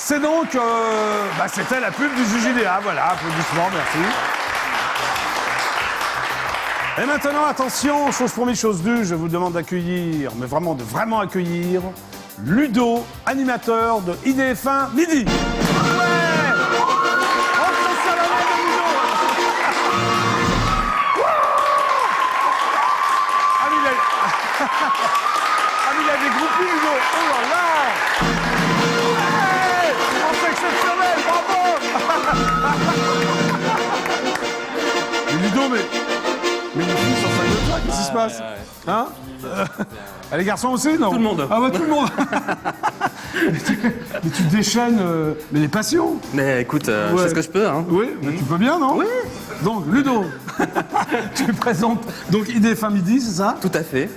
C'est donc... c'était la pub du JJDA, voilà, applaudissements, merci. Et maintenant, attention, chose promise, chose due, je vous demande d'accueillir, mais vraiment de vraiment accueillir, Ludo, animateur de IDF1 Midi. Ouais! Entre Salamé de Ludo. Ah, mais il a des groupes Ludo. Oh là là! Ouais! C'est exceptionnel, bravo! Mais Ludo, mais les filles sont fans de toi, qu'est-ce qui se passe? Hein? Les garçons aussi, non? Tout le monde. Ah ouais, tout le monde. mais tu déchaînes mais les passions. Mais écoute, je fais ce que je peux. Hein. Oui, mais tu peux bien, non? Oui. Donc, Ludo, tu présentes donc IDF1 Midi, c'est ça? Tout à fait.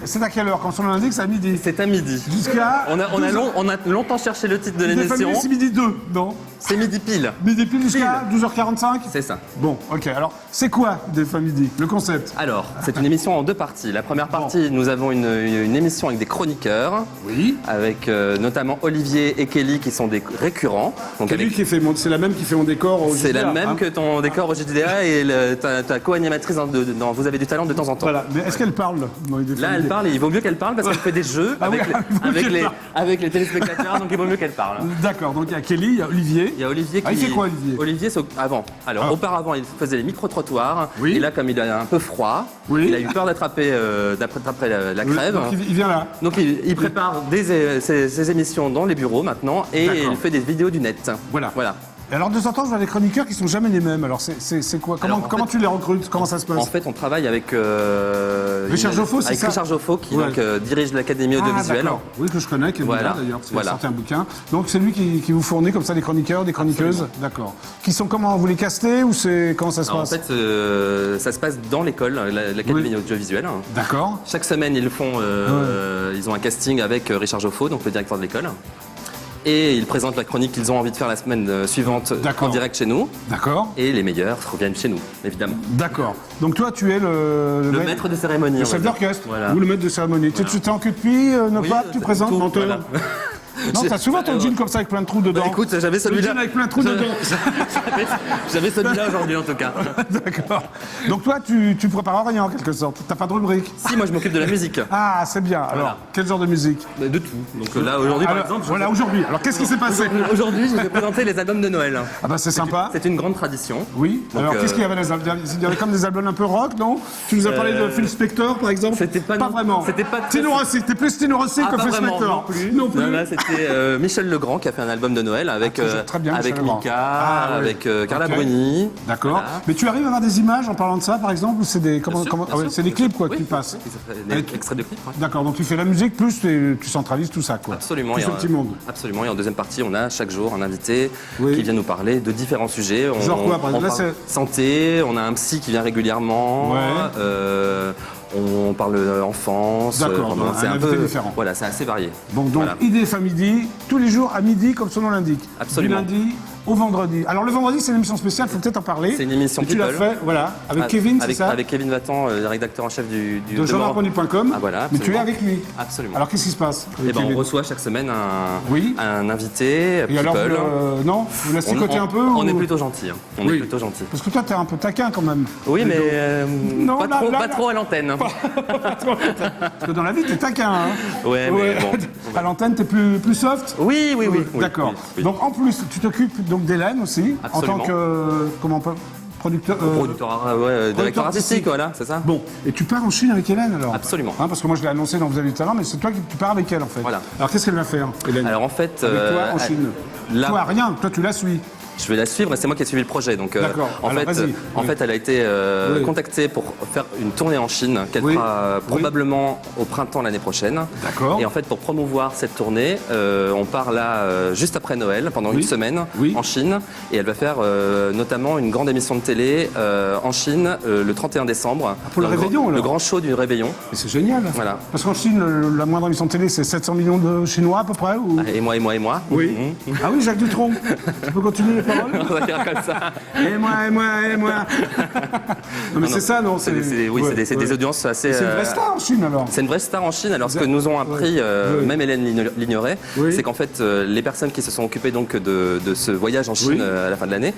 C'est à quelle heure? Quand on l'indique, c'est à midi. C'est à midi. Jusqu'à... On a longtemps cherché le titre de IDF1 l'émission. Midi, c'est midi 2, non? C'est midi pile. Midi pile jusqu'à 12h45? C'est ça. Bon, ok. Alors, c'est quoi IDF1 Midi? Le concept? Alors, c'est une émission en deux parties. La première partie, nous avons une émission avec des chroniqueurs. Oui. Avec notamment Olivier et Kelly qui sont des récurrents. Donc Kelly qui fait c'est la même qui fait mon décor au JDA. C'est la même que ton décor au JDA et ta co-animatrice dans Vous avez du talent de temps en temps. Voilà. Mais est-ce qu'elle parle dans IDF1 Là, elle parle et il vaut mieux qu'elle parle parce qu'elle fait des jeux avec les téléspectateurs, donc il vaut mieux qu'elle parle. D'accord. Donc il y a Kelly, il y a Olivier. Il y a Olivier qui... il fait quoi, Olivier? Olivier, c'est avant. Alors, auparavant, il faisait les micro-trottoirs. Oui. Et là, comme il a un peu froid, il a eu peur d'attraper la crève. Donc il vient là. Donc, il prépare ses émissions dans les bureaux maintenant et il fait des vidéos du net. Voilà. Voilà. Et alors, de temps en temps, je vois des chroniqueurs qui sont jamais les mêmes. Alors, c'est quoi? Comment tu les recrutes? Comment ça se passe? En fait, on travaille avec Richard Joffo, c'est ça? Richard Joffo, qui donc, dirige l'Académie audiovisuelle. Oui, que je connais, qui est voilà. là d'ailleurs, parce qu'il a sorti un bouquin. Donc, c'est lui qui vous fournit comme ça des chroniqueurs, des chroniqueuses? D'accord. Qui sont comment? Vous les castez ou comment ça se passe? En fait, ça se passe dans l'école, l'Académie audiovisuelle. D'accord. Chaque semaine, ils ont un casting avec Richard Joffo, donc le directeur de l'école. Et ils présentent la chronique qu'ils ont envie de faire la semaine suivante en direct chez nous. D'accord. Et les meilleurs reviennent chez nous, évidemment. D'accord. Donc toi, tu es le maître de cérémonie. Le chef d'orchestre. Voilà. Ou le maître de cérémonie. Voilà. Tu t'es en queue de pie, tu présentes, menteur. Voilà. Non, t'as souvent ton jean comme ça avec plein de trous dedans. Bah, écoute, j'avais celui-là. Le jean avec plein de trous dedans. J'avais celui-là aujourd'hui en tout cas. D'accord. Donc toi, tu prépares rien en quelque sorte. T'as pas de rubrique. Si, moi je m'occupe de la musique. Ah, c'est bien. Alors, Voilà. quel genre de musique? De tout. Donc là, aujourd'hui par exemple. Voilà, aujourd'hui. Alors, qu'est-ce qui s'est passé? Aujourd'hui, je vais présenter les albums de Noël. Ah bah c'est sympa. C'est une grande tradition. Oui. Donc, alors, qu'est-ce qu'il y avait les albums? Il y avait comme des albums un peu rock, non? Tu nous as parlé de Phil Spector, par exemple? C'était pas vraiment. C'était pas Tino Rossi. T'es plus Tino Rossi que pas Phil vraiment, Spector. non plus. Non plus. Là, c'était Michel Legrand qui a fait un album de Noël avec très bien, avec Michel Legrand. Mika, Ah, oui. avec Carla Ok. Bruni. D'accord. Voilà. Mais tu arrives à avoir des images en parlant de ça, par exemple, ou c'est des Bien sûr, c'est des clips quoi que Oui, tu passes? des extraits de clips. Ouais. D'accord. Donc tu fais la musique plus tu centralises tout ça quoi. Absolument. Tout Et ce petit monde. Absolument. Et en deuxième partie, on a chaque jour un invité Oui. qui vient nous parler de différents sujets. Genre quoi, par exemple? Là, parle santé, on a un psy qui vient régulièrement. Ouais. On parle enfance. D'accord, donc c'est un invité différent. Voilà, c'est assez varié. Bon, donc Voilà. IDF1 Midi, tous les jours à midi, comme son nom l'indique. Absolument. Du lundi au vendredi. Alors le vendredi, c'est une émission spéciale, il faut peut-être en parler. C'est une émission Et tu l'as People. fait, voilà, avec Kevin, c'est ça? Avec Kevin Vatan, le rédacteur en chef du De jeanmarconi.com. Ah, voilà, Mais tu es absolument. avec lui. Absolument. Alors qu'est-ce qui se passe avec Eh ben, on Kevin? reçoit chaque semaine Oui. un invité, Et alors, People. non? Vous la tricoter un peu On ou- est plutôt gentil. On Oui. est plutôt gentil. Parce que toi, t'es un peu taquin quand même. Oui, mais Non, pas, là, trop, là, pas là. trop à l'antenne. Parce que dans la vie, t'es taquin, hein? Ouais, mais bon. À l'antenne, t'es plus soft? Oui. D'accord. Oui, oui. Donc en plus, tu t'occupes donc d'Hélène aussi, Absolument. en tant que producteur. Directeur artistique, voilà, c'est ça. Bon, et tu pars en Chine avec Hélène alors? Absolument. Hein, parce que moi je l'ai annoncé dans Vous avez du talent, mais c'est toi qui tu pars avec elle en fait. Voilà. Alors qu'est-ce qu'elle va faire, Hélène? Alors en fait, avec toi en Chine. là, Toi rien, toi tu la suis. je vais la suivre et c'est moi qui ai suivi le projet. Donc D'accord. en Alors, vas-y. en Oui. fait, elle a été Oui. contactée pour faire une tournée en Chine qu'elle Oui. fera Oui. probablement au printemps l'année prochaine. D'accord. Et en fait, pour promouvoir cette tournée, on part là juste après Noël pendant une semaine Oui. en Chine et elle va faire notamment une grande émission de télé en Chine le 31 décembre. pour le réveillon, alors. Le grand show du réveillon. Mais c'est génial. Voilà. Parce qu'en Chine, la moindre émission de télé, c'est 700 millions de Chinois à peu près ou... Et moi. Oui. Mhm. Ah oui, Jacques Dutronc. Tu peux continuer. paroles? On va dire comme ça. Et moi. Non, mais c'est ça, non? Oui, c'est des audiences assez... C'est une vraie star en Chine, alors? C'est une vraie star en Chine. Alors, ce que nous ont appris, même Hélène l'ignorait, c'est qu'en fait, les personnes qui se sont occupées donc de ce voyage en Chine à la fin de l'année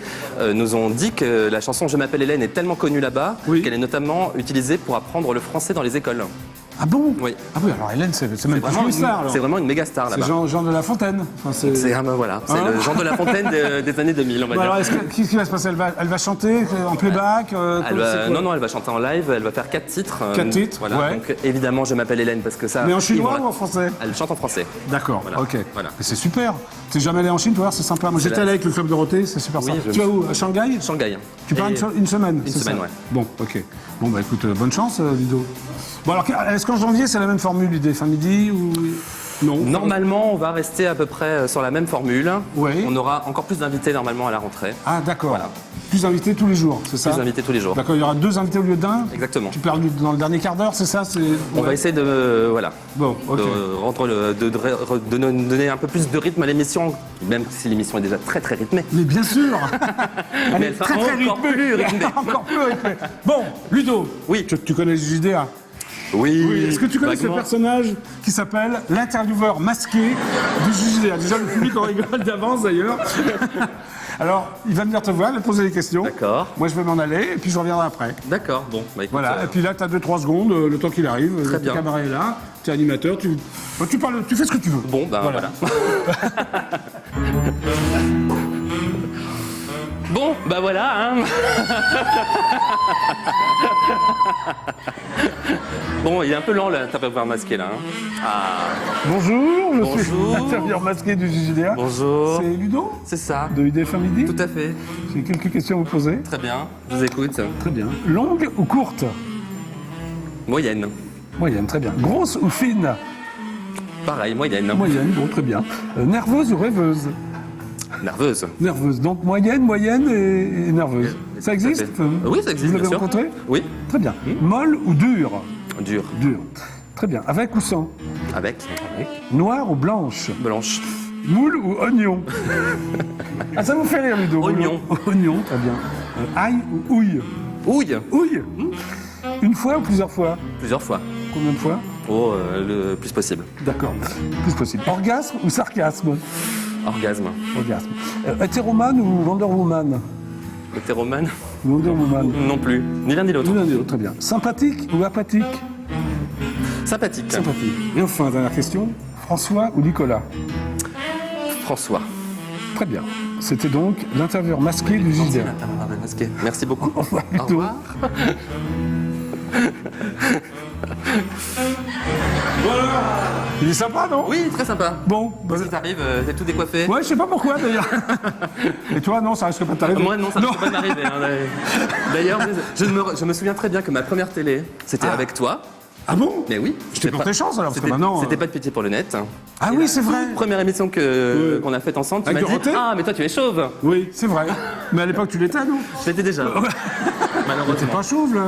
nous ont dit que la chanson Je m'appelle Hélène est tellement connue là-bas qu'elle est notamment utilisée pour apprendre le français dans les écoles. Ah bon? Oui. Ah oui, alors Hélène, c'est même pas une star, alors. C'est vraiment une méga star là-bas. C'est Jean de La Fontaine. Enfin, c'est voilà, c'est le Jean de La Fontaine des années 2000, on va dire. Alors, qu'est-ce qui va se passer? Elle va chanter en playback? Non, elle va chanter en live, elle va faire 4 titres. 4 titres, voilà. ouais. Donc évidemment, Je m'appelle Hélène parce que ça... Mais en chinois ou en français? Elle chante en français. D'accord, Voilà. ok. Voilà. Mais c'est super. T'es jamais allé en Chine, toi? C'est sympa. Moi, j'étais allé avec le Club Dorothée, c'est super Oui, sympa. Tu vas où? À Shanghai? Shanghai. Tu pars une semaine? Une semaine, ouais. Bon, ok. Bon, bah écoute, bonne chance, Ludo. Bon, alors, est-ce qu'en janvier, c'est la même formule, idée fin midi ou... Non. Normalement, on va rester à peu près sur la même formule. Oui. On aura encore plus d'invités normalement à la rentrée. Ah, d'accord. Voilà. Plus d'invités tous les jours, c'est ça? Plus d'invités tous les jours. D'accord, il y aura 2 invités au lieu d'1? Exactement. Tu perds dans le dernier quart d'heure, c'est ça? On va essayer de, voilà, Bon, ok. de donner un peu plus de rythme à l'émission, même si l'émission est déjà très très rythmée. Mais bien sûr. Elle Mais est elle sera très très encore rythmée. plus rythmée. Encore plus rythmée. Bon, Ludo. Oui. Tu connais le JDA? Oui. Est-ce que tu connais ce vaguement. personnage qui s'appelle l'intervieweur masqué du JDA? Déjà, le public en rigole d'avance d'ailleurs. Alors, il va venir te voir, il va te poser des questions. D'accord. Moi, je vais m'en aller et puis je reviendrai après. D'accord, bon, bah écoute, Voilà, et puis là, tu as 2-3 secondes, le temps qu'il arrive. Très bien. Ta caméra est là, tu es animateur, tu parles, tu fais ce que tu veux. Bon, ben voilà. Bon, bah voilà, hein. Bon, il est un peu lent l'intervieweur masqué là. Hein. Ah, Bonjour, je suis Bonjour. l'intervieweur masqué du JDA. bonjour. C'est Ludo, C'est ça. de IDF Midi. Tout à fait. J'ai quelques questions à vous poser. Très bien. Je vous écoute. Très bien. Longue ou courte? Moyenne. Moyenne, très bien. Grosse ou fine? Pareil, moyenne. Moyenne, bon, très bien. Nerveuse ou rêveuse? Nerveuse. Nerveuse, donc moyenne et nerveuse. Ça existe? Tout à fait. Oui, ça existe, Vous bien l'avez sûr. rencontré? Oui. Très bien. Molle ou dure? Dur. Dure. Très bien. Avec ou sans? Avec. Noire ou blanche? Blanche. Moule ou oignon? Ah, ça vous fait rire, Ludo? Oignon. Oignon, très bien. Ail ou houille? Houille. Houille. Une fois ou plusieurs fois? Plusieurs fois. Combien de fois? Oh, le plus possible. D'accord. Plus possible. Orgasme ou sarcasme? Orgasme. Orgasme. Hétéromane ou Wonder Woman? Hétéromane. Wonder Woman. Non plus. Ni l'un ni l'autre. L'un et l'autre, très bien. Sympathique ou apathique? Sympathique. Sympathique. Et enfin, dernière question. François ou Nicolas? François. Très bien. C'était donc l'intervieweur masqué du JDA. Masqué. Merci beaucoup. Au revoir, Au Ludo. revoir. Il est sympa, non? Oui, très sympa. Bon, bah, Qu'est-ce qui t'arrive? T'es tout décoiffé? ouais, je sais pas pourquoi d'ailleurs. Et toi, non, ça risque pas de t'arriver. Moi, non, ça ne peut pas m'arriver. Hein. D'ailleurs, je me souviens très bien que ma première télé, c'était avec toi. Ah bon? Mais oui. Je t'ai porté chance alors, parce que C'était maintenant. c'était pas de pitié pour le net. Ah Et oui, la c'est vrai. toute première émission qu'on a faite ensemble, tu Avec m'as dit Dorothée ah, mais toi tu es chauve. Oui, c'est vrai. Mais à l'époque, tu l'étais, non? Je l'étais déjà. T'es Malheureusement. pas chauve, là.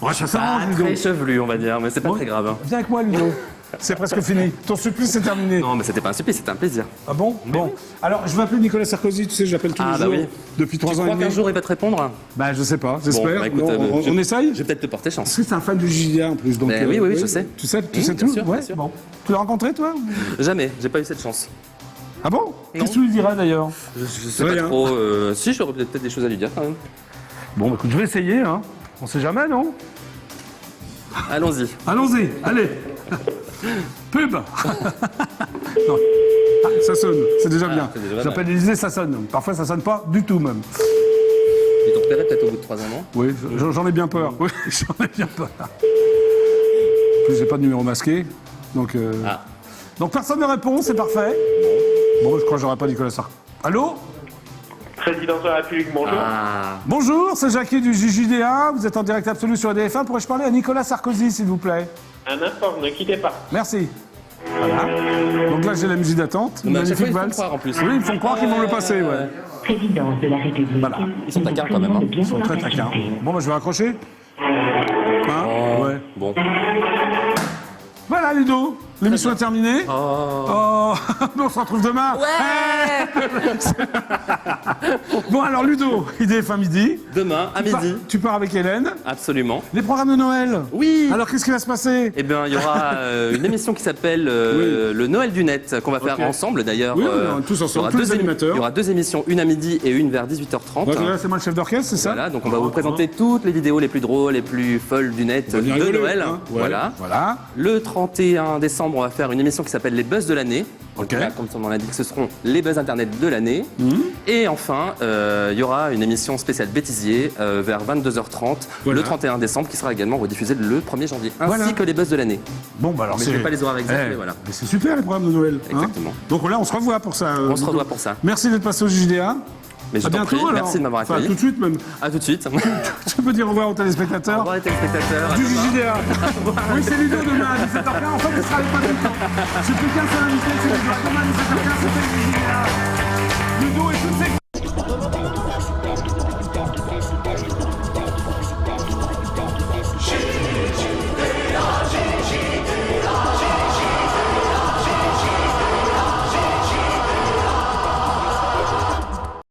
Ouais, ça Pas s'arrange, Ludo. très chevelu, on va dire, mais c'est pas très grave. Hein. Viens avec moi, Ludo. C'est presque fini. Ton supplice est terminé. Non, mais c'était pas un supplice, c'était un plaisir. Ah bon? Bon. Alors, je vais appeler Nicolas Sarkozy, tu sais, je l'appelle tous Ah, les bah jours. oui. Depuis 3 Tu ans et crois demi. qu'un jour il va te répondre? Bah, je sais pas, j'espère. Bon, bah, écoute, Non, on essaye? Je vais peut-être te porter chance. Parce que c'est un fan du JDA en plus. Donc, Mais oui, je sais. Tu sais Bien tout? sûr, Ouais, bien sûr. bon. Tu l'as rencontré, toi? Jamais, j'ai pas eu cette chance. Ah bon? Qu'est-ce que tu lui diras d'ailleurs? Je sais Rien. pas trop. Si, j'aurais peut-être des choses à lui dire quand même. Bon, bah, écoute, je vais essayer, hein. On sait jamais, non? Allons-y. Allons-y, allez. Pub. Non. Ah, ça sonne, c'est déjà bien. c'est déjà pas J'appelle Élysée, ça sonne. Parfois, ça sonne pas du tout, même. Ils t'ont repéré peut-être au bout de 3 ans, non? Oui, j'en ai bien peur. Oui, j'en ai bien peur. En plus, j'ai pas de numéro masqué. Donc, Ah. donc personne ne répond, c'est parfait. Bon, je crois que j'aurai pas Nicolas Sarkozy. Allô? Président de la République, bonjour. Ah. Bonjour, c'est Jackie du JJDA. Vous êtes en direct absolu sur EDF1. Pourrais-je parler à Nicolas Sarkozy, s'il vous plaît? Un instant, ne quittez pas. Merci. Voilà. Donc là, j'ai la musique d'attente. Mais à chaque fois, Magnifique ils font valse. croire, en plus. Oui, ils me font croire qu'ils vont le passer, ouais. Présidence de la République. Voilà. Ils sont taquins, quand même, hein. Ils sont très taquins. Bon, bah, je vais raccrocher. Hein? Ouais. Bon. Voilà, Ludo. L'émission est terminée. Oh. Oh. On se retrouve demain. Ouais. Bon, alors Ludo, IDF1 midi. Demain, à midi. Tu pars avec Hélène. Absolument. Les programmes de Noël. Oui. Alors, qu'est-ce qui va se passer? Eh bien, il y aura une émission qui s'appelle le Noël du Net, qu'on va faire ensemble d'ailleurs. Oui, tous ensemble, tous les animateurs. Il y aura 2 émissions, une à midi et une vers 18h30. Donc là, c'est moi le chef d'orchestre, c'est ça? Voilà, donc on va vous présenter toutes les vidéos les plus drôles, les plus folles du net de Noël. Hein. Ouais. Voilà. Le 31 décembre, on va faire une émission qui s'appelle Les Buzz de l'année. Ok. Là, comme son nom l'indique, ce seront les buzz internet de l'année. Et enfin, il y aura une émission spéciale bêtisier vers 22h30 le 31 décembre qui sera également rediffusée le 1er janvier, ainsi que les buzz de l'année. Bon, bah alors Mais je ne vais pas les horaires exacts, mais voilà. Mais c'est super les programmes de Noël. Exactement. Hein, donc là, on se revoit pour ça. On se revoit pour ça. Merci d'être passé au JDA. Mais je À t'en bientôt. prie, Alors. merci de m'avoir Enfin, accueilli. tout de suite même. À tout de suite. Tu peux dire au revoir aux Au téléspectateurs revoir les téléspectateurs. à du demain. JDA. Oui, c'est Ludo demain à 17h15. En fait, il sera pas tout le temps. C'est plus qu'un seul invité, c'est Ludo. Demain à 17h15, c'était le JDA. Ludo et toutes ses